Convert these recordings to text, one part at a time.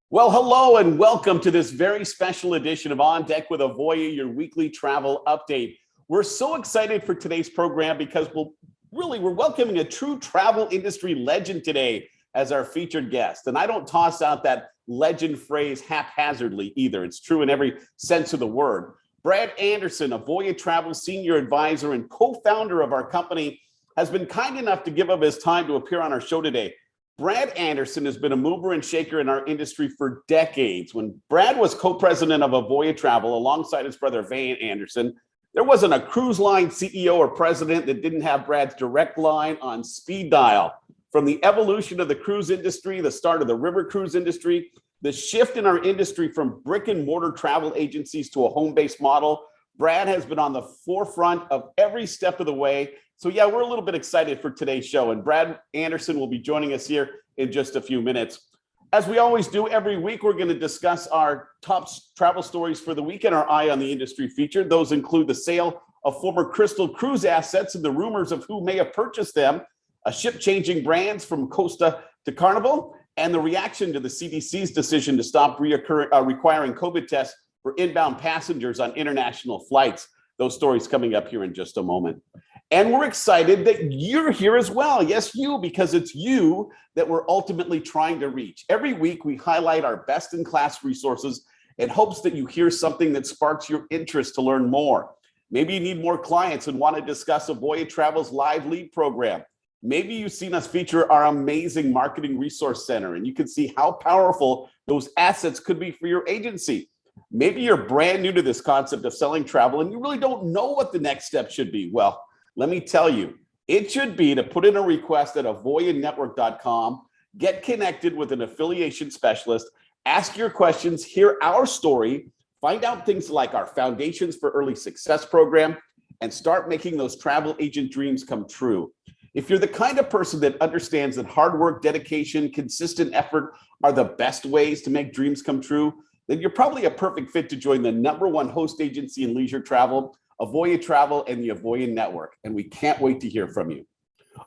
Well, hello and welcome to this very special edition of On Deck with Avoya, your weekly travel update. We're so excited for today's program because we're welcoming a true travel industry legend today as our featured guest. And I don't toss out that legend phrase haphazardly either. It's true in every sense of the word. Brad Anderson, Avoya Travel Senior Advisor and co-founder of our company, has been kind enough to give up his time to appear on our show today. Brad Anderson has been a mover and shaker in our industry for decades. When Brad was co-president of Avoya Travel alongside his brother Van Anderson, there wasn't a cruise line CEO or president that didn't have Brad's direct line on speed dial. From the evolution of the cruise industry, the start of the river cruise industry, the shift in our industry from brick and mortar travel agencies to a home-based model, Brad has been on the forefront of every step of the way. So yeah, we're a little bit excited for today's show, and Brad Anderson will be joining us here in just a few minutes. As we always do every week, we're going to discuss our top travel stories for the week and our Eye on the Industry feature. Those include the sale of former Crystal Cruise assets and the rumors of who may have purchased them, a ship-changing brands from Costa to Carnival, and the reaction to the CDC's decision to stop requiring COVID tests for inbound passengers on international flights. Those stories coming up here in just a moment. And we're excited that you're here as well. Yes, you, because it's you that we're ultimately trying to reach. Every week, we highlight our best-in-class resources in hopes that you hear something that sparks your interest to learn more. Maybe you need more clients and want to discuss Avoya Travel's live lead program. Maybe you've seen us feature our amazing marketing resource center, and you can see how powerful those assets could be for your agency. Maybe you're brand new to this concept of selling travel, and you really don't know what the next step should be. Well, let me tell you, it should be to put in a request at avoyanetwork.com, get connected with an affiliation specialist, ask your questions, hear our story, find out things like our Foundations for Early Success program, and start making those travel agent dreams come true. If you're the kind of person that understands that hard work, dedication, consistent effort are the best ways to make dreams come true, then you're probably a perfect fit to join the #1 host agency in leisure travel, Avoya Travel and the Avoya Network, and we can't wait to hear from you.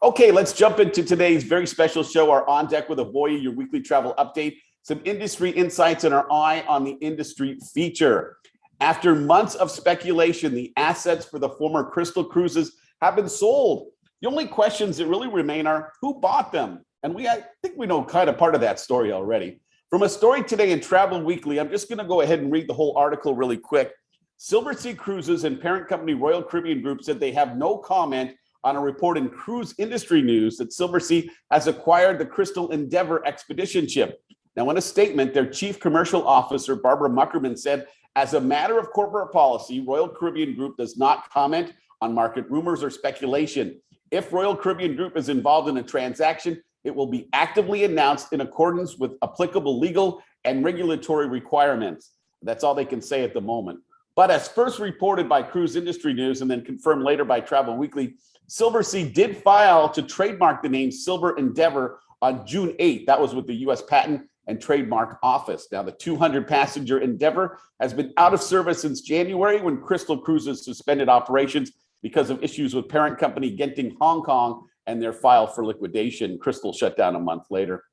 Okay, let's jump into today's very special show, our On Deck with Avoya, your weekly travel update, some industry insights and our Eye on the Industry feature. After months of speculation, the assets for the former Crystal Cruises have been sold. The only questions that really remain are who bought them? And I think we know kind of part of that story already. From a story today in Travel Weekly, I'm just going to go ahead and read the whole article really quick. Silversea Cruises and parent company Royal Caribbean Group said they have no comment on a report in cruise industry news that Silversea has acquired the Crystal Endeavor expedition ship. Now, in a statement, their chief commercial officer, Barbara Muckerman, said, as a matter of corporate policy, Royal Caribbean Group does not comment on market rumors or speculation. If Royal Caribbean Group is involved in a transaction, it will be actively announced in accordance with applicable legal and regulatory requirements. That's all they can say at the moment. But as first reported by Cruise Industry News and then confirmed later by Travel Weekly, Silversea did file to trademark the name Silver Endeavor on June 8th. That was with the U.S. Patent and Trademark Office. Now, the 200-passenger Endeavor has been out of service since January when Crystal Cruises suspended operations because of issues with parent company Genting Hong Kong and their file for liquidation. Crystal shut down a month later.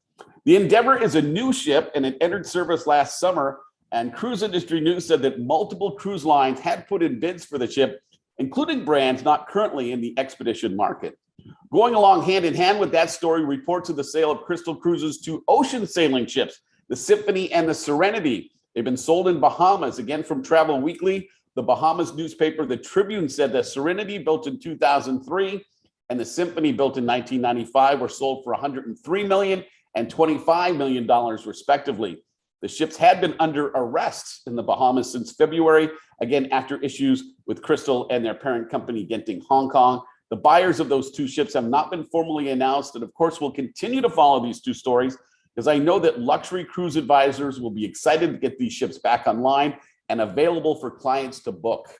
The Endeavor is a new ship and it entered service last summer. And Cruise Industry News said that multiple cruise lines had put in bids for the ship, including brands not currently in the expedition market. Going along hand in hand with that story, reports of the sale of Crystal Cruises to ocean sailing ships, the Symphony and the Serenity. They've been sold in Bahamas. Again, from Travel Weekly, the Bahamas newspaper, the Tribune, said the Serenity, built in 2003, and the Symphony, built in 1995, were sold for $103 million and $25 million, respectively. The ships had been under arrest in the Bahamas since February, again, after issues with Crystal and their parent company, Genting Hong Kong. The buyers of those two ships have not been formally announced. And of course, we'll continue to follow these two stories because I know that luxury cruise advisors will be excited to get these ships back online and available for clients to book.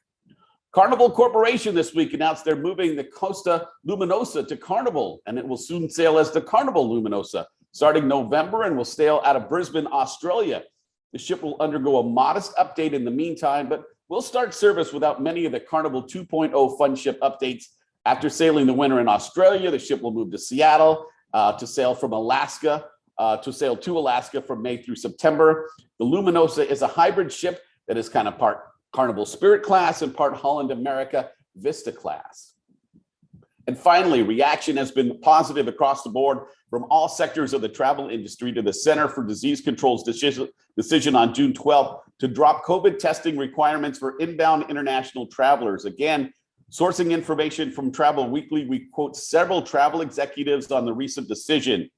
Carnival Corporation this week announced they're moving the Costa Luminosa to Carnival, and it will soon sail as the Carnival Luminosa, starting November, and will sail out of Brisbane, Australia. The ship will undergo a modest update in the meantime, but will start service without many of the Carnival 2.0 fun ship updates. After sailing the winter in Australia, the ship will move to Seattle to sail from Alaska to sail to Alaska from May through September. The Luminosa is a hybrid ship that is kind of part Carnival Spirit class and part Holland America Vista class. And finally, reaction has been positive across the board from all sectors of the travel industry to the Center for Disease Control's decision on June 12th to drop COVID testing requirements for inbound international travelers. Again, sourcing information from Travel Weekly, we quote several travel executives on the recent decision.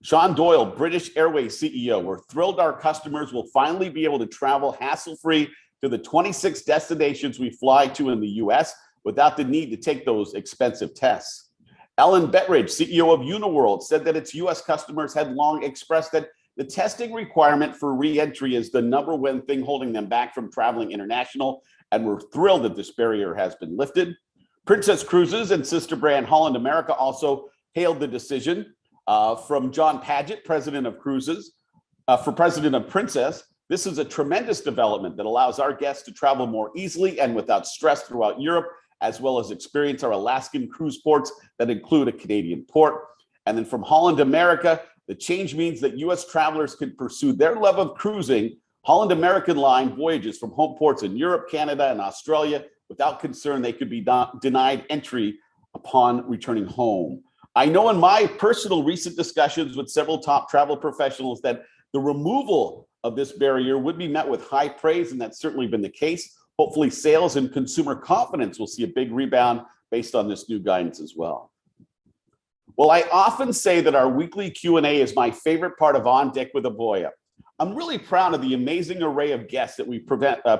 Sean Doyle, British Airways CEO, we're thrilled our customers will finally be able to travel hassle-free to the 26 destinations we fly to in the US without the need to take those expensive tests. Ellen Bettridge, CEO of Uniworld, said that its US customers had long expressed that the testing requirement for re-entry is the number one thing holding them back from traveling international, and we're thrilled that this barrier has been lifted. Princess Cruises and sister brand Holland America also hailed the decision. From John Paget, president of Cruises, for president of Princess, this is a tremendous development that allows our guests to travel more easily and without stress throughout Europe, as well as experience our Alaskan cruise ports that include a Canadian port. And then from Holland America, the change means that US travelers can pursue their love of cruising Holland American line voyages from home ports in Europe, Canada, and Australia without concern they could be denied entry upon returning home. I know in my personal recent discussions with several top travel professionals that the removal of this barrier would be met with high praise, and that's certainly been the case. Hopefully sales and consumer confidence will see a big rebound based on this new guidance as well. Well, I often say that our weekly Q&A is my favorite part of On Deck with Avoya. I'm really proud of the amazing array of guests that we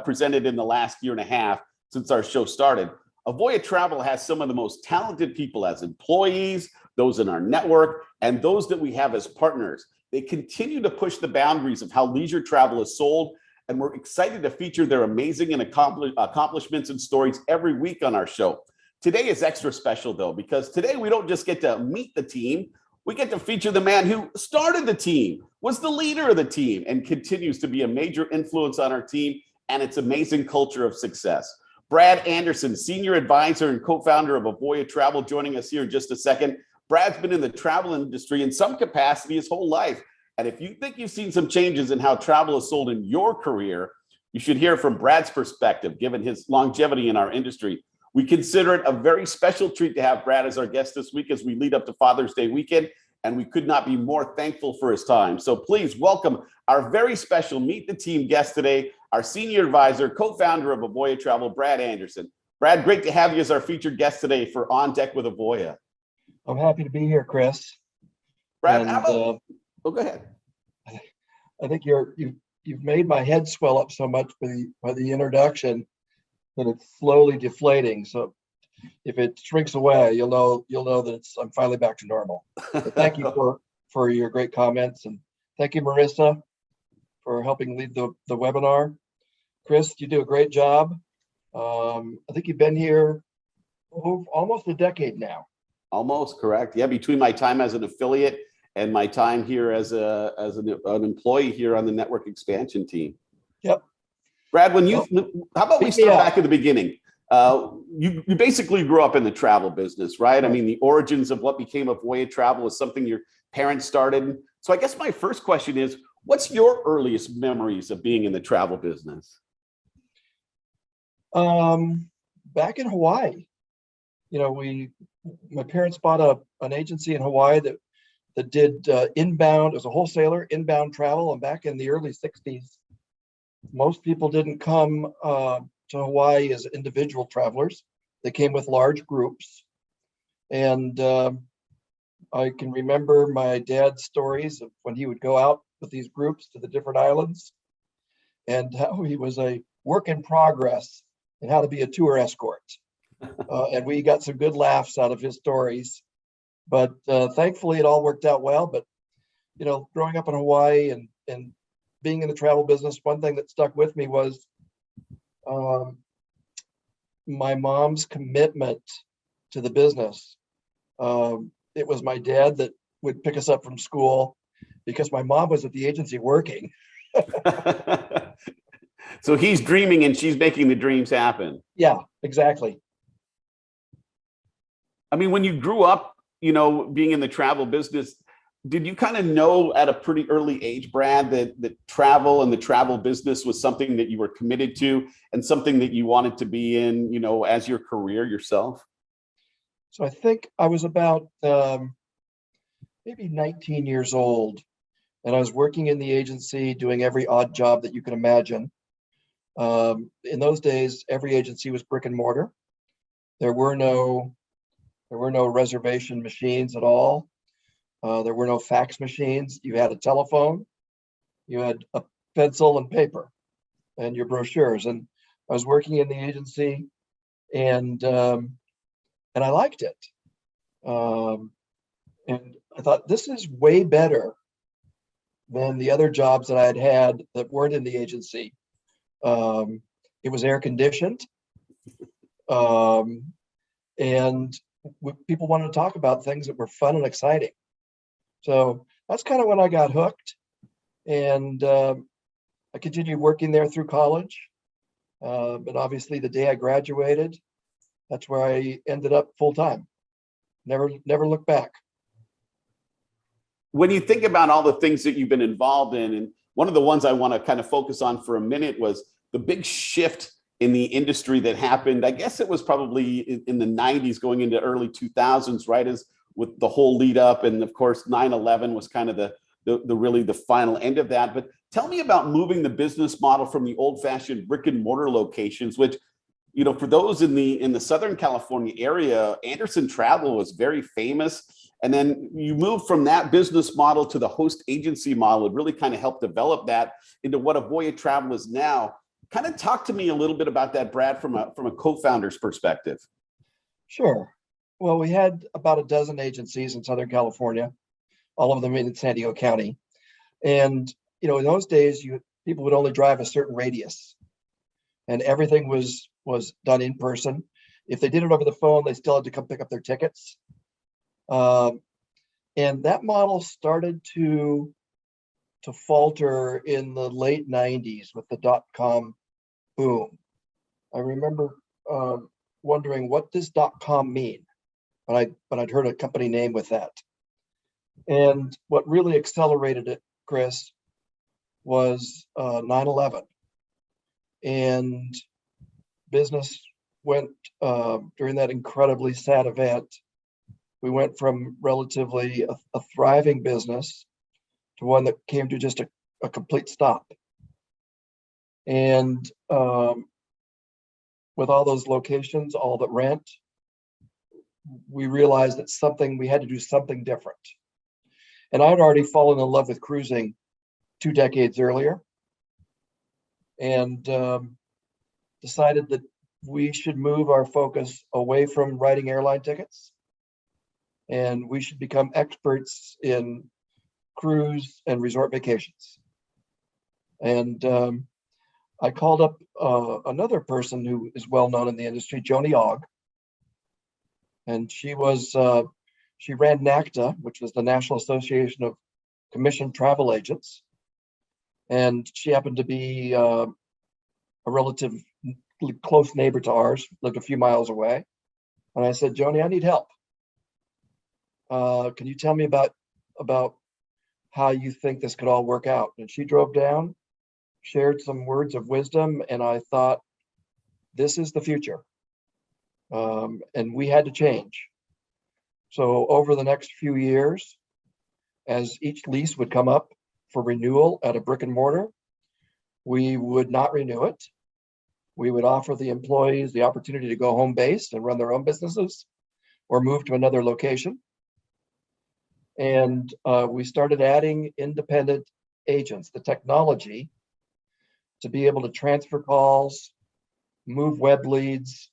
presented in the last year and a half since our show started. Avoya Travel has some of the most talented people as employees, those in our network, and those that we have as partners. They continue to push the boundaries of how leisure travel is sold, and we're excited to feature their amazing and accomplishments and stories every week on our show. Today is extra special, though, because today we don't just get to meet the team, we get to feature the man who started the team, was the leader of the team, and continues to be a major influence on our team and its amazing culture of success. Brad Anderson, senior advisor and co-founder of Avoya Travel, joining us here in just a second. Brad's been in the travel industry in some capacity his whole life. And if you think you've seen some changes in how travel is sold in your career, you should hear from Brad's perspective, given his longevity in our industry. We consider it a very special treat to have Brad as our guest this week as we lead up to Father's Day weekend, and we could not be more thankful for his time. So please welcome our very special Meet the Team guest today, our senior advisor, co-founder of Avoya Travel, Brad Anderson. Brad, great to have you as our featured guest today for On Deck with Avoya. I'm happy to be here, Chris. Brad, how about, go ahead. I think you've made my head swell up so much by the introduction that it's slowly deflating. So if it shrinks away, you'll know that I'm finally back to normal. But thank you for your great comments, and thank you, Marissa, for helping lead the webinar. Chris, you do a great job. I think you've been here almost a decade now. Almost, correct. Yeah, between my time as an affiliate and my time here as an employee here on the network expansion team. Yep. Brad, how about we start back at the beginning? You basically grew up in the travel business, right? I mean, the origins of what became Avoya Travel was something your parents started. So I guess my first question is, what's your earliest memories of being in the travel business? Back in Hawaii, my parents bought an agency in Hawaii that did inbound, as a wholesaler, inbound travel. And back in the early 60s, most people didn't come to Hawaii as individual travelers. They came with large groups. And I can remember my dad's stories of when he would go out with these groups to the different islands and how he was a work in progress and how to be a tour escort. And we got some good laughs out of his stories. But thankfully, it all worked out well. But, growing up in Hawaii and being in the travel business, one thing that stuck with me was my mom's commitment to the business. It was my dad that would pick us up from school because my mom was at the agency working. So he's dreaming and she's making the dreams happen. Yeah, exactly. I mean, when you grew up, being in the travel business, did you kind of know at a pretty early age, Brad, that travel and the travel business was something that you were committed to and something that you wanted to be in, as your career yourself? So I think I was about maybe 19 years old, and I was working in the agency doing every odd job that you can imagine. In those days, every agency was brick and mortar. There were no reservation machines at all. There were no fax machines. You had a telephone, you had a pencil and paper, and your brochures. And I was working in the agency, and I liked it. And I thought, this is way better than the other jobs that I had had that weren't in the agency. It was air conditioned, and people wanted to talk about things that were fun and exciting. So that's kind of when I got hooked, and I continued working there through college. But obviously, the day I graduated, that's where I ended up full time. Never looked back. When you think about all the things that you've been involved in, and one of the ones I want to kind of focus on for a minute was the big shift in the industry that happened. I guess it was probably in the 90s going into early 2000s, right? As with the whole lead up. And of course, 9/11 was kind of the really the final end of that. But tell me about moving the business model from the old fashioned brick and mortar locations, which, for those in the Southern California area, Anderson Travel was very famous. And then you move from that business model to the host agency model. It really kind of helped develop that into what Avoya Travel is now. Kind of talk to me a little bit about that, Brad, from a co-founder's perspective. Sure. Well, we had about a dozen agencies in Southern California, all of them in San Diego County. And, in those days, people would only drive a certain radius, and everything was done in person. If they did it over the phone, they still had to come pick up their tickets. And that model started to falter in the late 90s with the .com boom. I remember wondering, what does .com mean? But I'd heard a company name with that. And what really accelerated it, Chris, was 9/11. And business went, during that incredibly sad event, we went from relatively a thriving business to one that came to just a complete stop. And with all those locations, all that rent, we realized that we had to do something different. And I'd already fallen in love with cruising 2 decades earlier, and decided that we should move our focus away from writing airline tickets, and we should become experts in cruise and resort vacations. And I called up another person who is well known in the industry, Joni Ogg, and she ran NACTA, which was the National Association of Commissioned Travel Agents, and she happened to be a relative close neighbor to ours, lived a few miles away. And I said, Joni, I need help. Can you tell me about how you think this could all work out? And she drove down, shared some words of wisdom, and I thought, this is the future. And we had to change. So over the next few years, as each lease would come up for renewal at a brick and mortar, we would not renew it. We would offer the employees the opportunity to go home based and run their own businesses or move to another location. And we started adding independent agents, the technology to be able to transfer calls, move web leads,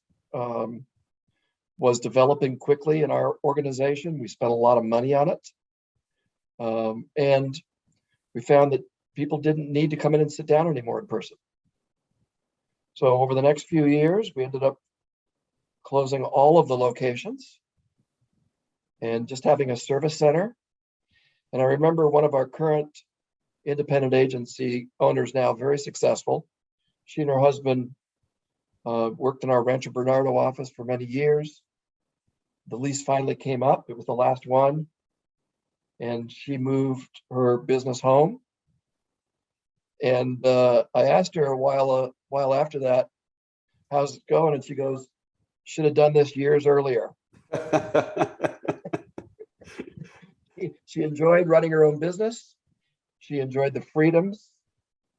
was developing quickly in our organization. We spent a lot of money on it. And we found that people didn't need to come in and sit down anymore in person. So over the next few years, we ended up closing all of the locations and just having a service center. And I remember one of our current independent agency owners, now very successful. She and her husband worked in our Rancho Bernardo office for many years. The lease finally came up. It was the last one. and she moved her business home. And I asked her a while after that, how's it going? And she goes, should have done this years earlier. She enjoyed running her own business. She enjoyed the freedoms,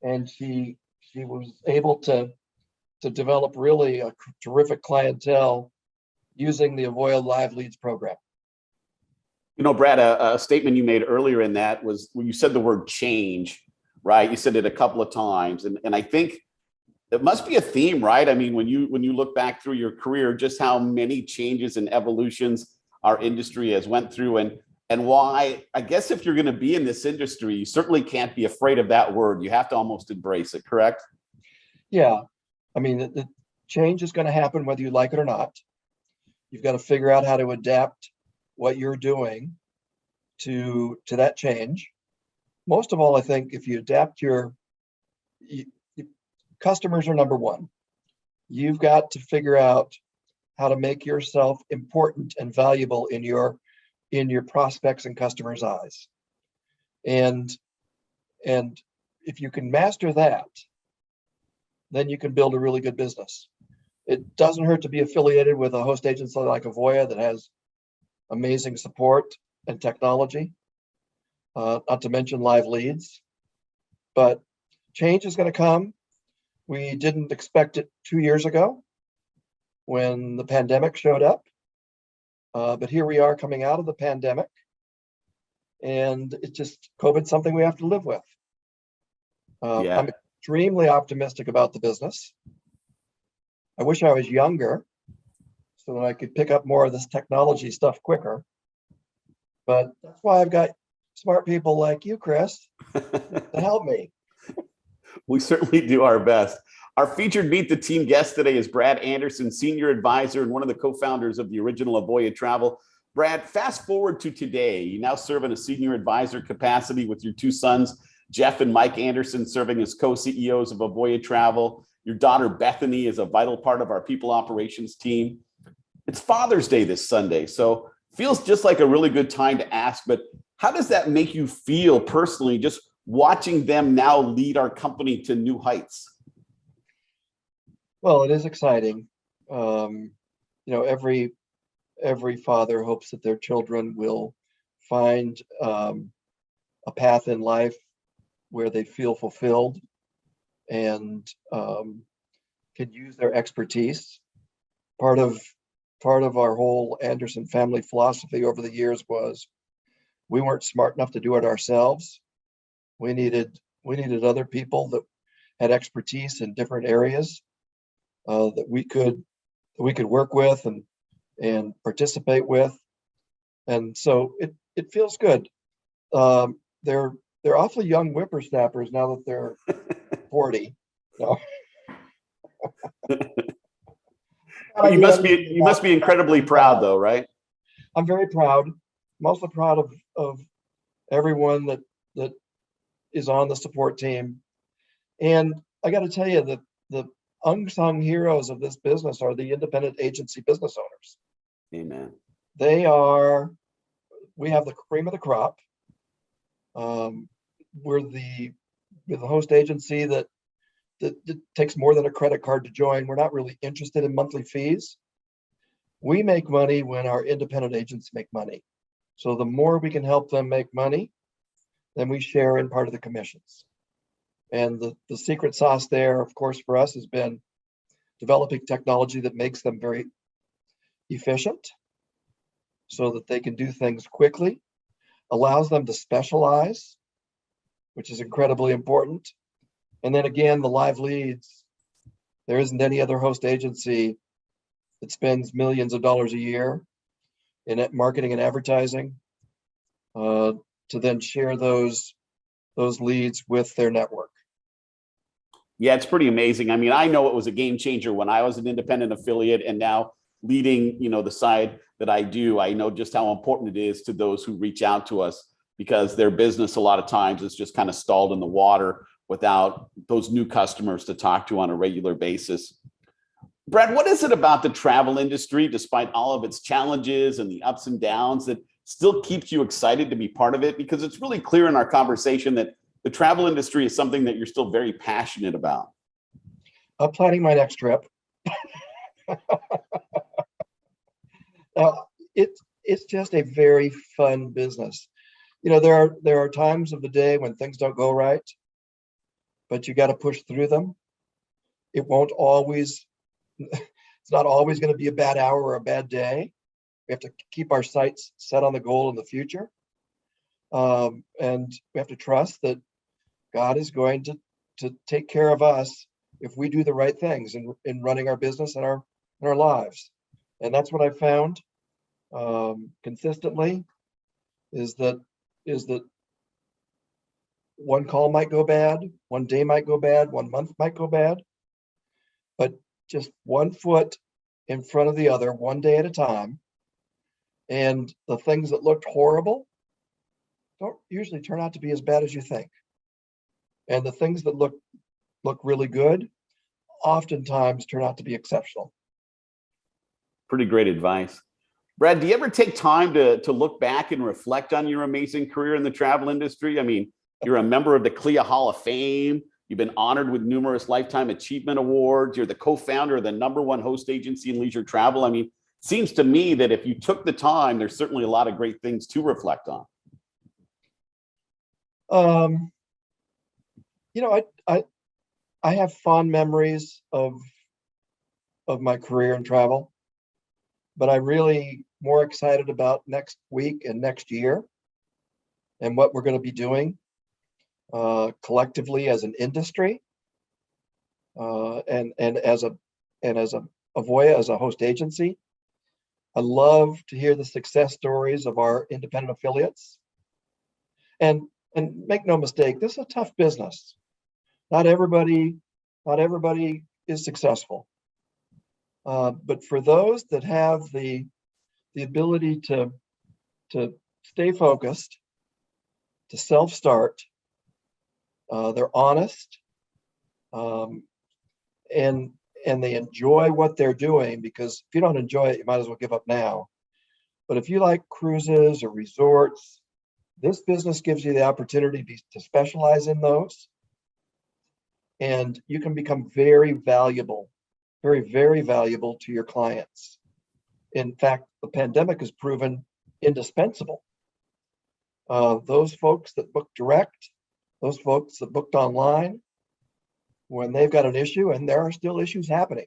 and she was able to develop really a terrific clientele using the Avoya Live Leads program. You know, Brad, a statement you made earlier in that was when you said the word change, right? You said it a couple of times. And I think it must be a theme, right? I mean, when you look back through your career, just how many changes and evolutions our industry has went through, and why, I guess if you're going to be in this industry, you certainly can't be afraid of that word. You have to almost embrace it, correct? Yeah. I mean, the change is going to happen whether you like it or not. You've got to figure out how to adapt what you're doing to that change. Most of all, I think if you adapt customers are number one. You've got to figure out how to make yourself important and valuable in your prospects and customers' eyes. And if you can master that, then you can build a really good business. It doesn't hurt to be affiliated with a host agency like Avoya that has amazing support and technology, not to mention live leads. But change is going to come. We didn't expect it 2 years ago when the pandemic showed up. But here we are coming out of the pandemic, and it's just COVID's something we have to live with. Yeah. I'm extremely optimistic about the business. I wish I was younger so that I could pick up more of this technology stuff quicker. But that's why I've got smart people like you, Chris, to help me. We certainly do our best. Our featured Meet the Team guest today is Brad Anderson, Senior Advisor and one of the co-founders of the original Avoya Travel. Brad, fast forward to today. You now serve in a senior advisor capacity with your two sons, Jeff and Mike Anderson, serving as co-CEOs of Avoya Travel. Your daughter, Bethany, is a vital part of our people operations team. It's Father's Day this Sunday, so feels just like a really good time to ask, but how does that make you feel personally, just watching them now lead our company to new heights? Well, it is exciting. Every father hopes that their children will find a path in life where they feel fulfilled and can use their expertise. Part of our whole Anderson family philosophy over the years was we weren't smart enough to do it ourselves. We needed other people that had expertise in different areas that we could work with and participate with, and so it feels good. They're awfully young whippersnappers now that they're 40. So. But you must be incredibly proud, though, right? I'm very proud. I'm also proud of everyone that is on the support team. And I got to tell you that the unsung heroes of this business are the independent agency business owners. Amen. We have the cream of the crop. We're the host agency that takes more than a credit card to join. We're not really interested in monthly fees. We make money when our independent agents make money. So the more we can help them make money, then we share in part of the commissions. And the secret sauce there, of course, for us has been developing technology that makes them very efficient so that they can do things quickly, allows them to specialize, which is incredibly important. And then again, the live leads. There isn't any other host agency that spends millions of dollars a year in marketing and advertising to then share those leads with their network. Yeah, it's pretty amazing. I mean, I know it was a game changer when I was an independent affiliate, and now leading, the side that I do, I know just how important it is to those who reach out to us, because their business a lot of times is just kind of stalled in the water without those new customers to talk to on a regular basis. Brad, what is it about the travel industry, despite all of its challenges and the ups and downs, that still keeps you excited to be part of it? Because it's really clear in our conversation that the travel industry is something that you're still very passionate about. I'm planning my next trip. It's just a very fun business. There are times of the day when things don't go right, but you got to push through them. It won't always, it's not always going to be a bad hour or a bad day. We have to keep our sights set on the goal in the future. And we have to trust that God is going to take care of us if we do the right things in running our business and our lives. And that's what I found consistently is that one call might go bad, one day might go bad, 1 month might go bad, but just one foot in front of the other, one day at a time. And the things that looked horrible don't usually turn out to be as bad as you think. And the things that look really good oftentimes turn out to be exceptional. Pretty great advice. Brad, do you ever take time to look back and reflect on your amazing career in the travel industry? I mean, you're a member of the CLIA Hall of Fame. You've been honored with numerous Lifetime Achievement Awards. You're the co-founder of the #1 host agency in leisure travel. I mean, it seems to me that if you took the time, there's certainly a lot of great things to reflect on. I have fond memories of my career in travel, but I'm really more excited about next week and next year and what we're going to be doing collectively as an industry and as a Avoya as a host agency. I love to hear the success stories of our independent affiliates. And make no mistake, this is a tough business. Not everybody is successful. But for those that have the ability to stay focused, to self-start, they're honest, and they enjoy what they're doing, because if you don't enjoy it, you might as well give up now. But if you like cruises or resorts, this business gives you the opportunity to specialize in those. And you can become very valuable, very, very valuable to your clients. In fact, the pandemic has proven indispensable. Those folks that book direct, those folks that booked online, when they've got an issue, and there are still issues happening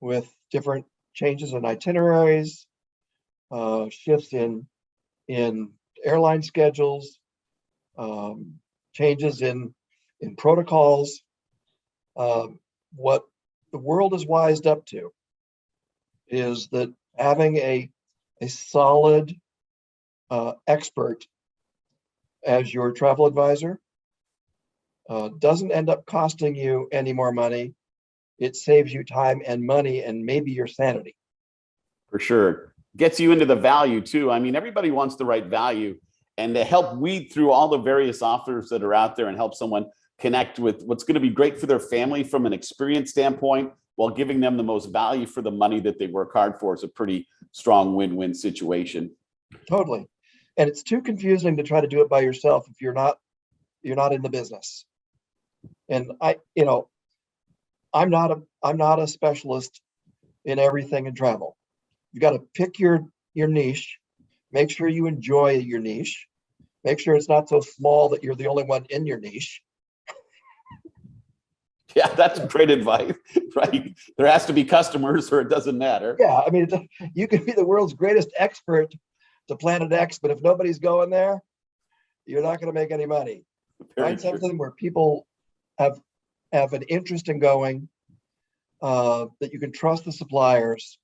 with different changes in itineraries, shifts in airline schedules, changes in protocols. What the world is wised up to is that having a solid expert as your travel advisor doesn't end up costing you any more money. It saves you time and money and maybe your sanity. For sure. Gets you into the value too. I mean, everybody wants the right value, and to help weed through all the various offers that are out there and help someone connect with what's going to be great for their family from an experience standpoint while giving them the most value for the money that they work hard for is a pretty strong win-win situation. Totally. And it's too confusing to try to do it by yourself if you're not in the business. And I'm not a specialist in everything in travel. You've got to pick your niche, make sure you enjoy your niche, make sure it's not so small that you're the only one in your niche. Yeah, that's great advice, right? There has to be customers or it doesn't matter. Yeah, I mean, you can be the world's greatest expert to Planet X, but if nobody's going there, you're not going to make any money. Find something where people have an interest in going, that you can trust the suppliers,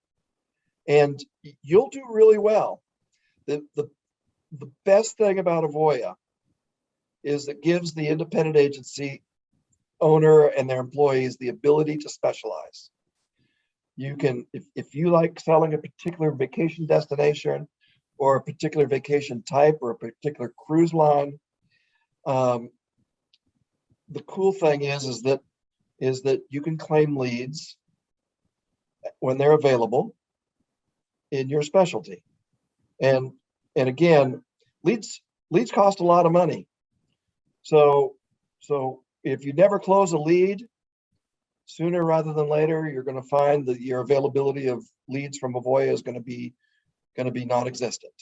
and you'll do really well. The best thing about Avoya is it gives the independent agency owner and their employees the ability to specialize. You can, if you like selling a particular vacation destination or a particular vacation type or a particular cruise line, the cool thing is that you can claim leads when they're available in your specialty. And And again, leads cost a lot of money. So if you never close a lead, sooner rather than later, you're going to find that your availability of leads from Avoya is going to be non-existent.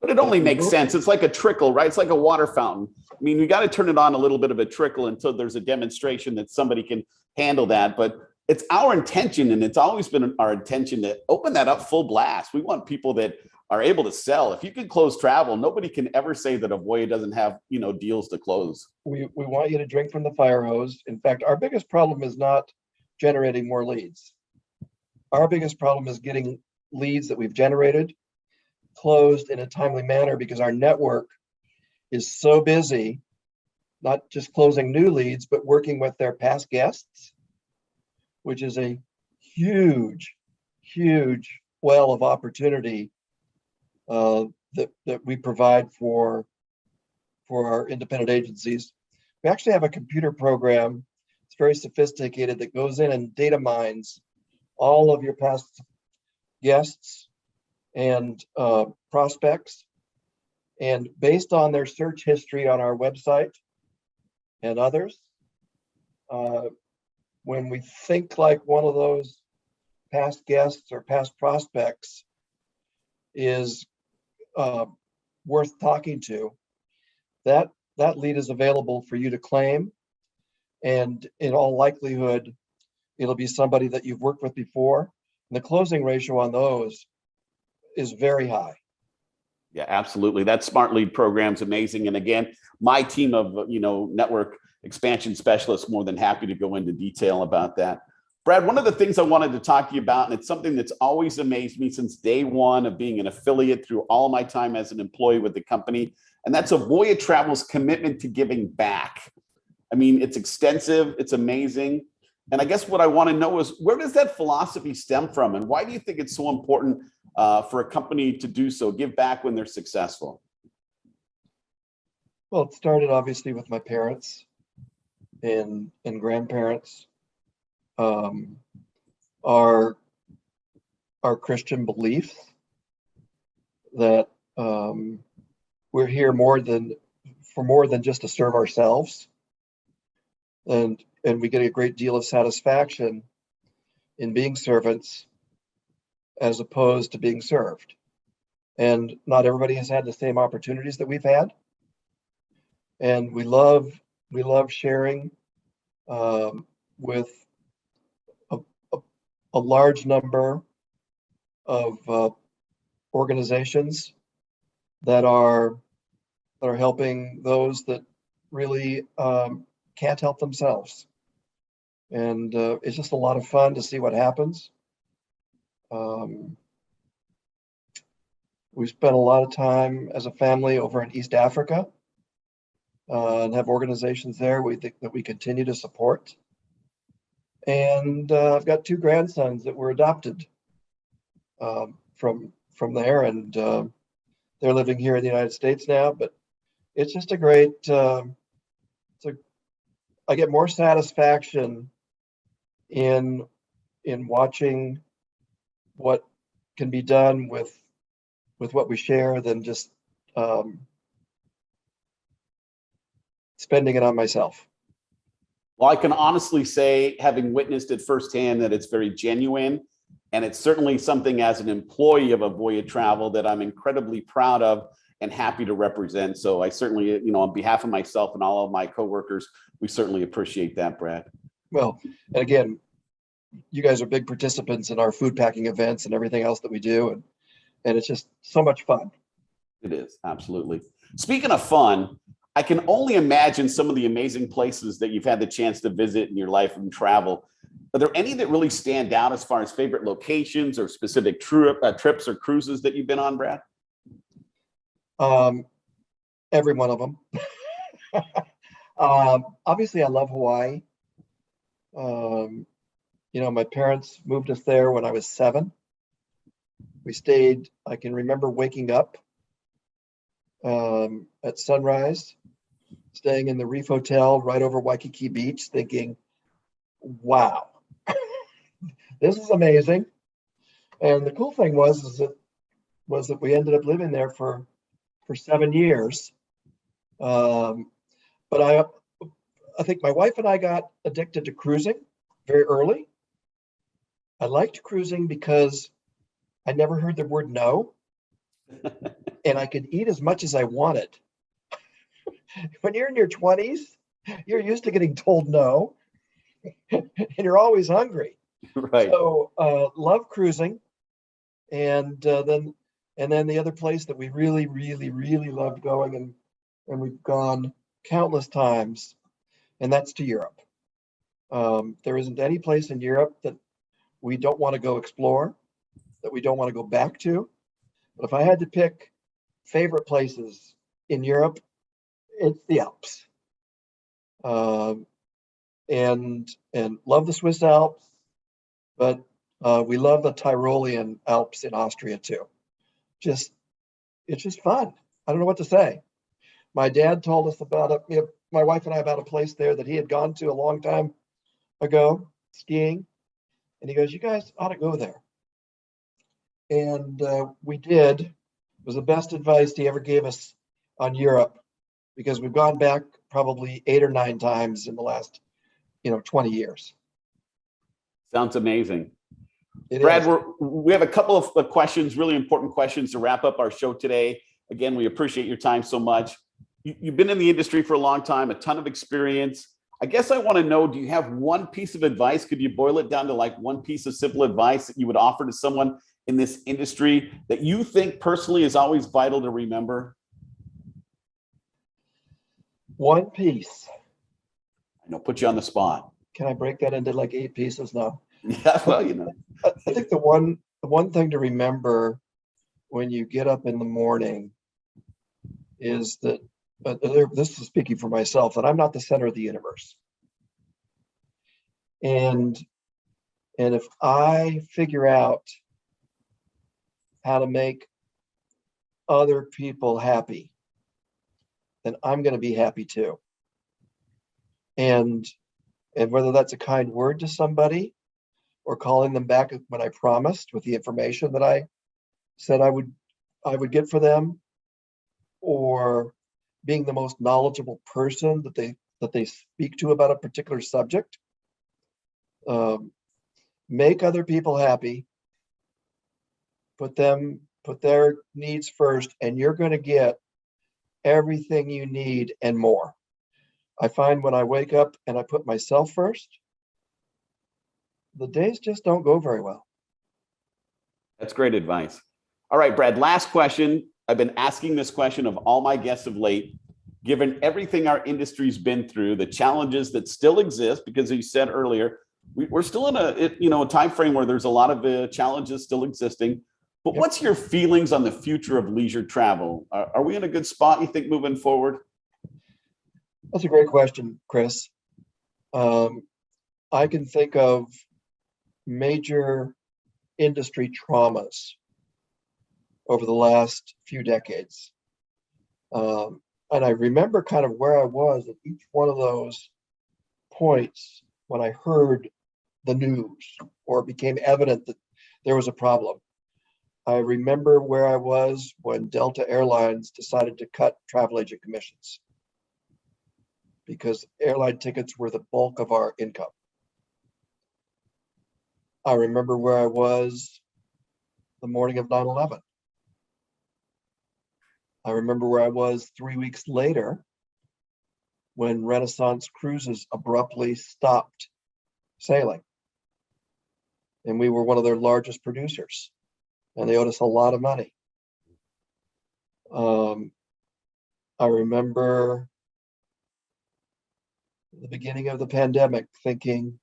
But it only makes sense. It's like a trickle, right? It's like a water fountain. I mean, we got to turn it on a little bit of a trickle until there's a demonstration that somebody can handle that. But it's our intention, and it's always been our intention to open that up full blast. We want people that are able to sell. If you can close travel, nobody can ever say that Avoya doesn't have, deals to close. We want you to drink from the fire hose. In fact, our biggest problem is not generating more leads. Our biggest problem is getting leads that we've generated closed in a timely manner, because our network is so busy, not just closing new leads, but working with their past guests, which is a huge well of opportunity that we provide for our independent agencies. We actually have a computer program. It's very sophisticated, that goes in and data mines all of your past guests and prospects, and based on their search history on our website and others, when we think like one of those past guests or past prospects is worth talking to, that lead is available for you to claim, and in all likelihood, it'll be somebody that you've worked with before. And the closing ratio on those is very high. Yeah, absolutely. That smart lead program is amazing. And again, my team of, network expansion specialists, more than happy to go into detail about that. Brad, one of the things I wanted to talk to you about, and it's something that's always amazed me since day one of being an affiliate through all my time as an employee with the company, and that's Avoya Travel's commitment to giving back. I mean, it's extensive, it's amazing. And I guess what I want to know is, where does that philosophy stem from? And why do you think it's so important for a company to do so, give back when they're successful? Well, it started obviously with my parents and grandparents. Our Christian beliefs that we're here for more than just to serve ourselves, and we get a great deal of satisfaction in being servants as opposed to being served. And not everybody has had the same opportunities that we've had, and we love sharing with a large number of organizations that are helping those that really can't help themselves. And it's just a lot of fun to see what happens. We spent a lot of time as a family over in East Africa and have organizations there that we continue to support. And I've got 2 grandsons that were adopted from there, and they're living here in the United States now. But it's just a great. I get more satisfaction in watching what can be done with what we share than just spending it on myself. Well, I can honestly say, having witnessed it firsthand, that it's very genuine. And it's certainly something, as an employee of Avoya Travel, that I'm incredibly proud of and happy to represent. So I certainly, on behalf of myself and all of my coworkers, we certainly appreciate that, Brad. Well, and again, you guys are big participants in our food packing events and everything else that we do. And it's just so much fun. It is, absolutely. Speaking of fun, I can only imagine some of the amazing places that you've had the chance to visit in your life and travel. Are there any that really stand out as far as favorite locations or specific trips or cruises that you've been on, Brad? Every one of them. Obviously, I love Hawaii. My parents moved us there when I was 7. We stayed, I can remember waking up at sunrise, staying in the Reef Hotel right over Waikiki Beach, thinking, wow, this is amazing. And the cool thing was that was that we ended up living there for 7 years. But I think my wife and I got addicted to cruising very early. I liked cruising because I never heard the word no, and I could eat as much as I wanted. When you're in your 20s, you're used to getting told no, and you're always hungry. Right. So love cruising, and then the other place that we really, really, really loved going, and we've gone countless times, and that's to Europe. There isn't any place in Europe that we don't want to go explore, that we don't want to go back to. But if I had to pick favorite places in Europe, it's the Alps. And love the Swiss Alps, but we love the Tyrolean Alps in Austria too. It's just fun. I don't know what to say. My dad told us about it, my wife and I, about a place there that he had gone to a long time ago skiing, and he goes, "You guys ought to go there." And we did. It was the best advice he ever gave us on Europe, because we've gone back probably 8 or 9 times in the last 20 years. Sounds amazing. It Brad, is. we have a couple of questions, really important questions to wrap up our show today. Again, we appreciate your time so much. You've been in the industry for a long time, a ton of experience. I guess I want to know, do you have one piece of advice? Could you boil it down to like one piece of simple advice that you would offer to someone in this industry that you think personally is always vital to remember? One piece. I know, put you on the spot. Can I break that into like 8 pieces now? Yeah, well, I think the one thing to remember when you get up in the morning is that, this is speaking for myself, that I'm not the center of the universe. And if I figure out how to make other people happy, then I'm going to be happy too. And whether that's a kind word to somebody, or calling them back when I promised with the information that I said I would get for them, or being the most knowledgeable person that they speak to about a particular subject. Make other people happy, put their needs first, and you're going to get everything you need and more. I find when I wake up and I put myself first, the days just don't go very well. That's great advice. All right, Brad, last question. I've been asking this question of all my guests of late. Given everything our industry's been through, the challenges that still exist, because as you said earlier, we're still in a time frame where there's a lot of challenges still existing. But Yep. What's your feelings on the future of leisure travel? Are we in a good spot, you think, moving forward? That's a great question, Chris. I can think of major industry traumas over the last few decades. And I remember kind of where I was at each one of those points when I heard the news or it became evident that there was a problem. I remember where I was when Delta Airlines decided to cut travel agent commissions, because airline tickets were the bulk of our income. I remember where I was the morning of 9/11. I remember where I was 3 weeks later when Renaissance Cruises abruptly stopped sailing. And we were one of their largest producers, and they owed us a lot of money. I remember the beginning of the pandemic thinking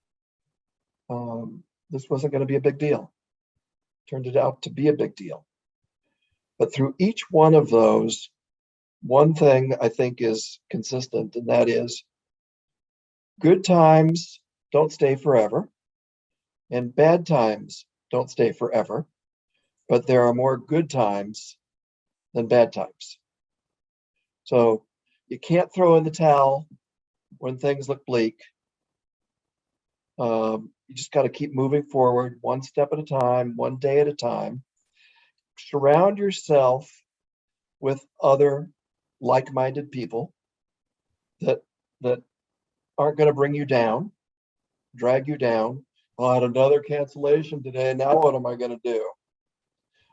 this wasn't going to be a big deal. Turned it out to be a big deal. But through each one of those, one thing I think is consistent, and that is good times don't stay forever, and bad times don't stay forever, but there are more good times than bad times. So you can't throw in the towel when things look bleak. You just got to keep moving forward, one step at a time, one day at a time. surround yourself with other like-minded people that aren't going to bring you down, drag you down. Oh, I had another cancellation today. Now what am I going to do?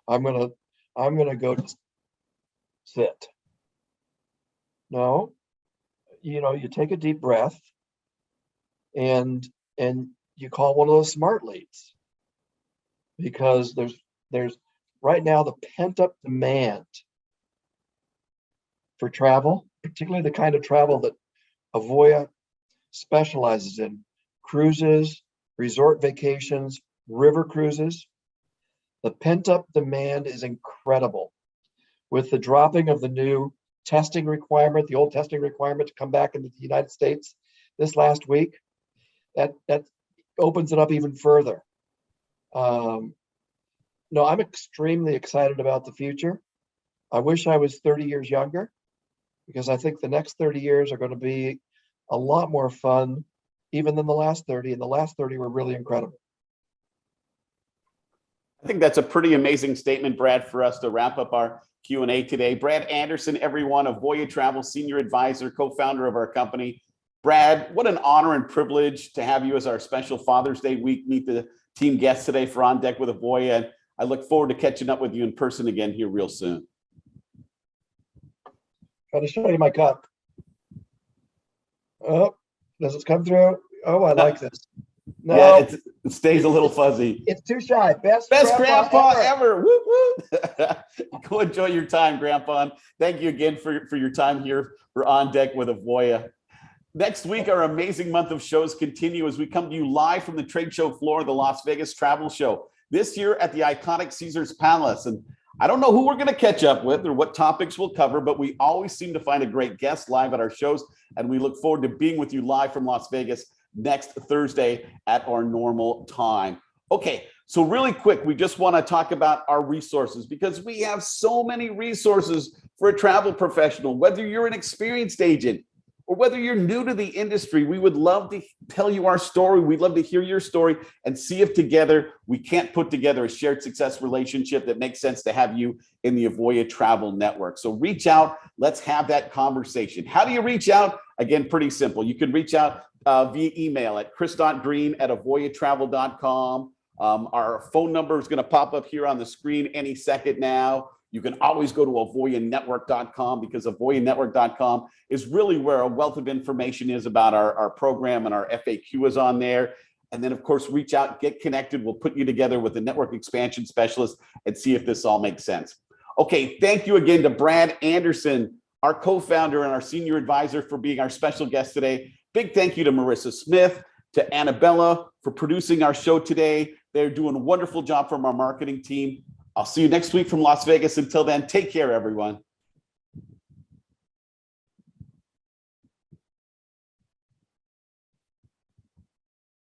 I'm gonna go just sit. No, you take a deep breath and you call one of those smart leads, because there's right now the pent-up demand for travel, particularly the kind of travel that Avoya specializes in: cruises, resort vacations, river cruises. The pent-up demand is incredible. With the dropping of the new testing requirement, the old testing requirement to come back into the United States this last week, that opens it up even further. No, I'm extremely excited about the future. I wish I was 30 years younger, because I think the next 30 years are going to be a lot more fun even than the last 30, and the last 30 were really incredible. I think that's a pretty amazing statement, Brad, for us to wrap up our Q&A today. Brad Anderson, everyone, Avoya Travel Senior Advisor, co-founder of our company. Brad, what an honor and privilege to have you as our special Father's Day week meet the team guests today for On Deck with Avoya. And I look forward to catching up with you in person again here real soon. Try to show you my cup. Oh, does it come through? Oh, I like this. No, yeah, it stays a little fuzzy. It's too shy. Best grandpa ever. Woo, woo. Go enjoy your time, Grandpa. And thank you again for your time here for On Deck with Avoya. Next week, our amazing month of shows continue as we come to you live from the trade show floor of the Las Vegas Travel Show. This year at the iconic Caesars Palace. And I don't know who we're going to catch up with or what topics we'll cover, but we always seem to find a great guest live at our shows. And we look forward to being with you live from Las Vegas next Thursday at our normal time. Okay, so really quick, we just want to talk about our resources, because we have so many resources for a travel professional. Whether you're an experienced agent or whether you're new to the industry, we would love to tell you our story. We'd love to hear your story and see if together we can't put together a shared success relationship that makes sense to have you in the Avoya Travel Network. So reach out. Let's have that conversation. How do you reach out? Again, pretty simple. You can reach out via email at chris.green@avoyatravel.com. Our phone number is going to pop up here on the screen any second now. You can always go to avoyanetwork.com, because avoyanetwork.com is really where a wealth of information is about our program, and our FAQ is on there. And then, of course, reach out, get connected. We'll put you together with a network expansion specialist and see if this all makes sense. Okay, thank you again to Brad Anderson, our co-founder and our senior advisor, for being our special guest today. Big thank you to Marissa Smith, to Annabella for producing our show today. They're doing a wonderful job from our marketing team. I'll see you next week from Las Vegas. Until then, take care, everyone.